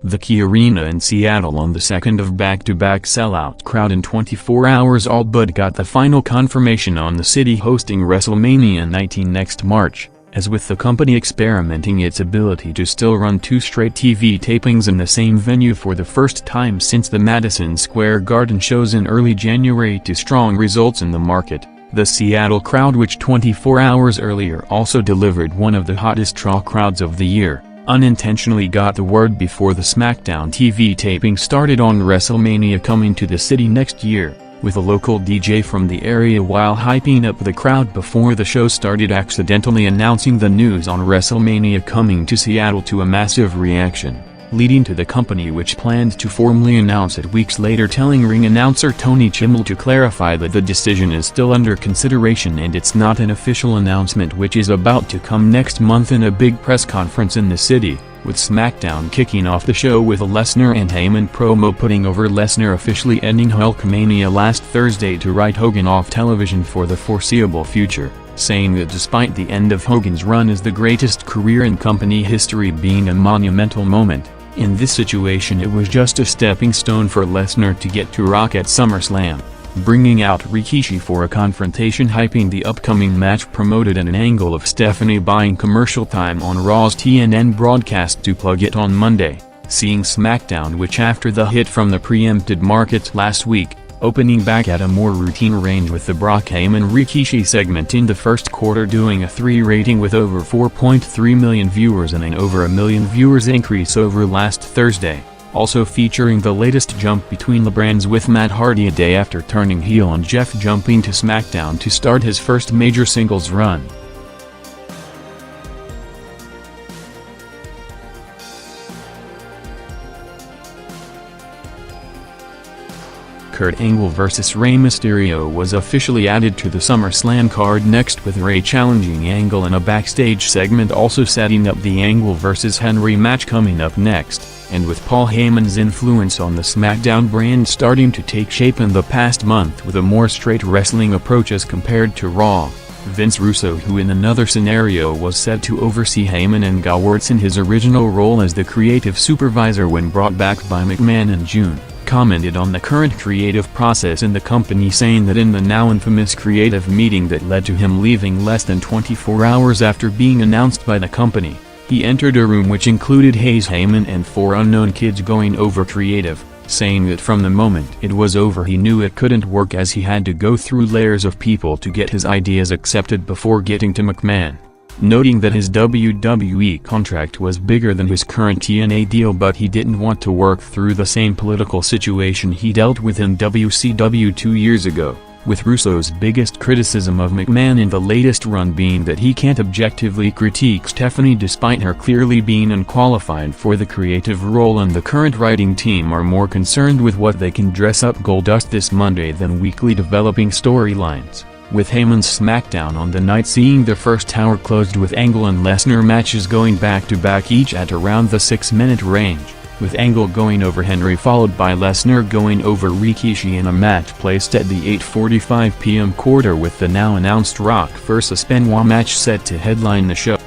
The Key Arena in Seattle on the second of back-to-back sellout crowd in 24 hours all but got the final confirmation on the city hosting WrestleMania 19 next March, as with the company experimenting its ability to still run 2 straight TV tapings in the same venue for the first time since the Madison Square Garden shows in early January to strong results in the market. The Seattle crowd, which 24 hours earlier also delivered one of the hottest draw crowds of the year, unintentionally got the word before the SmackDown TV taping started on WrestleMania coming to the city next year, with a local DJ from the area while hyping up the crowd before the show started accidentally announcing the news on WrestleMania coming to Seattle to a massive reaction, leading to the company which planned to formally announce it weeks later telling ring announcer Tony Chimel to clarify that the decision is still under consideration and it's not an official announcement, which is about to come next month in a big press conference in the city, with SmackDown kicking off the show with a Lesnar and Heyman promo putting over Lesnar officially ending Hulkamania last Thursday to write Hogan off television for the foreseeable future, saying that despite the end of Hogan's run as the greatest career in company history being a monumental moment, in this situation it was just a stepping stone for Lesnar to get to Rock at SummerSlam, bringing out Rikishi for a confrontation, hyping the upcoming match promoted at an angle of Stephanie buying commercial time on Raw's TNN broadcast to plug it on Monday, seeing SmackDown, which after the hit from the preempted markets last week, opening back at a more routine range with the Brock Heyman-Rikishi segment in the first quarter doing a 3 rating with over 4.3 million viewers and an over a million viewers increase over last Thursday, also featuring the latest jump between the brands with Matt Hardy a day after turning heel on Jeff jumping to SmackDown to start his first major singles run. Kurt Angle vs Rey Mysterio was officially added to the SummerSlam card next, with Rey challenging Angle in a backstage segment, also setting up the Angle vs Henry match coming up next, and with Paul Heyman's influence on the SmackDown brand starting to take shape in the past month with a more straight wrestling approach as compared to Raw. Vince Russo, who in another scenario was said to oversee Heyman and Guerreros in his original role as the creative supervisor when brought back by McMahon in June, commented on the current creative process in the company, saying that in the now infamous creative meeting that led to him leaving less than 24 hours after being announced by the company, he entered a room which included Heyman and 4 unknown kids going over creative, saying that from the moment it was over he knew it couldn't work as he had to go through layers of people to get his ideas accepted before getting to McMahon. Noting that his WWE contract was bigger than his current TNA deal, but he didn't want to work through the same political situation he dealt with in WCW 2 years ago, with Russo's biggest criticism of McMahon in the latest run being that he can't objectively critique Stephanie despite her clearly being unqualified for the creative role, and the current writing team are more concerned with what they can dress up Goldust this Monday than weekly developing storylines, with Heyman's SmackDown on the night seeing the first hour closed with Angle and Lesnar matches going back-to-back each at around the 6-minute range, with Angle going over Henry followed by Lesnar going over Rikishi in a match placed at the 8:45 p.m. quarter, with the now announced Rock vs Benoit match set to headline the show.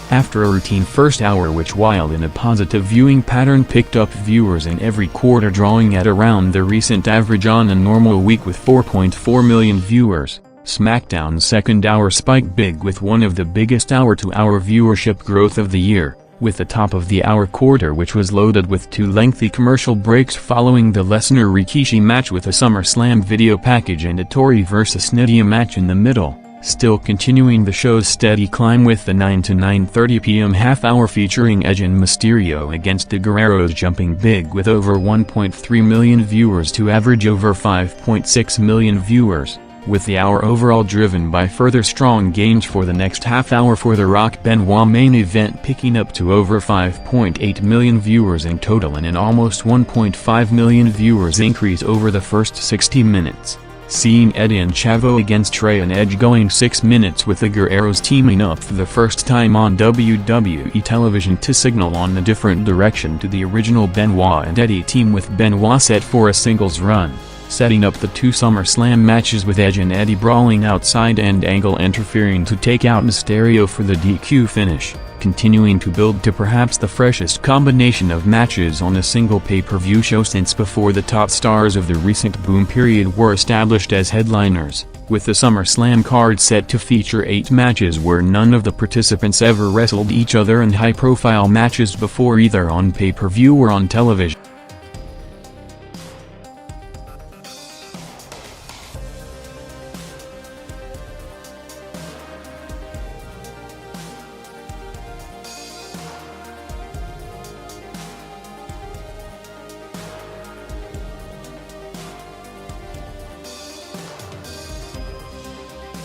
After a routine first hour which, while in a positive viewing pattern, picked up viewers in every quarter, drawing at around the recent average on a normal week with 4.4 million viewers, SmackDown's second hour spiked big with one of the biggest hour-to-hour viewership growth of the year, with the top of the hour quarter which was loaded with 2 lengthy commercial breaks following the Lesnar-Rikishi match with a SummerSlam video package and a Tori vs Nidia match in the middle, still continuing the show's steady climb with the 9 to 9:30 p.m. half-hour featuring Edge and Mysterio against the Guerreros jumping big with over 1.3 million viewers to average over 5.6 million viewers, with the hour overall driven by further strong gains for the next half-hour for the Rock Benoit main event, picking up to over 5.8 million viewers in total and an almost 1.5 million viewers increase over the first 60 minutes. seeing Eddie and Chavo against Rey and Edge going 6 minutes with the Guerreros teaming up for the first time on WWE television to signal on a different direction to the original Benoit and Eddie team, with Benoit set for a singles run, setting up the 2 SummerSlam matches with Edge and Eddie brawling outside and Angle interfering to take out Mysterio for the DQ finish, continuing to build to perhaps the freshest combination of matches on a single pay-per-view show since before the top stars of the recent boom period were established as headliners, with the SummerSlam card set to feature 8 matches where none of the participants ever wrestled each other, and high-profile matches before either on pay-per-view or on television.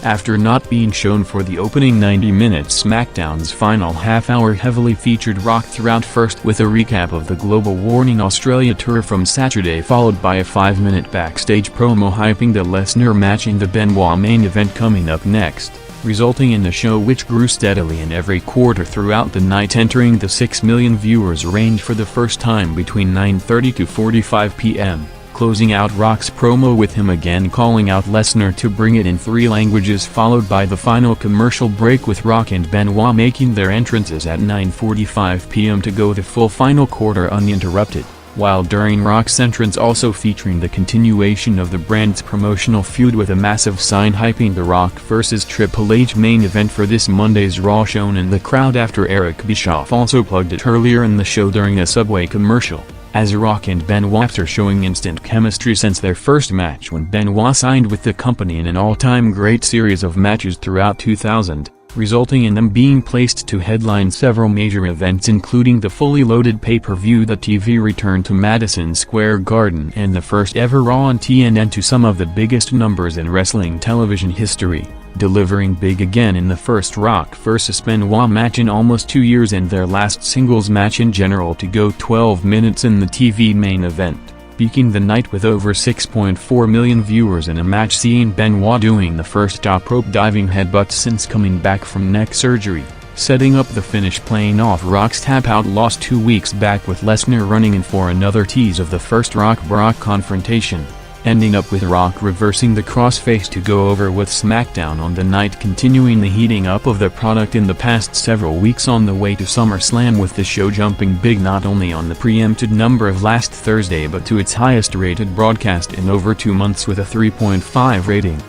After not being shown for the opening 90 minutes, SmackDown's final half-hour heavily featured Rock throughout, first with a recap of the Global Warning Australia tour from Saturday, followed by a 5-minute backstage promo hyping the Lesnar match and the Benoit main event coming up next, resulting in a show which grew steadily in every quarter throughout the night, entering the 6 million viewers range for the first time between 9:30 to 4:45 p.m. closing out Rock's promo with him again calling out Lesnar to bring it in 3 languages, followed by the final commercial break with Rock and Benoit making their entrances at 9:45 p.m. to go the full final quarter uninterrupted, while during Rock's entrance also featuring the continuation of the brand's promotional feud with a massive sign hyping the Rock vs Triple H main event for this Monday's Raw, shown in the crowd after Eric Bischoff also plugged it earlier in the show during a Subway commercial, as Rock and Benoit are showing instant chemistry since their first match when Benoit signed with the company in an all-time great series of matches throughout 2000, resulting in them being placed to headline several major events including the fully loaded pay-per-view The TV return to Madison Square Garden and the first ever Raw on TNN to some of the biggest numbers in wrestling television history, delivering big again in the first Rock vs Benoit match in almost 2 years and their last singles match in general to go 12 minutes in the TV main event, peaking the night with over 6.4 million viewers in a match seeing Benoit doing the first top rope diving headbutt since coming back from neck surgery, setting up the finish playing off Rock's tap-out loss 2 weeks back, with Lesnar running in for another tease of the first Rock-Brock confrontation, ending up with Rock reversing the crossface to go over with SmackDown on the night, continuing the heating up of the product in the past several weeks on the way to SummerSlam, with the show jumping big not only on the preempted number of last Thursday but to its highest rated broadcast in over 2 months with a 3.5 rating.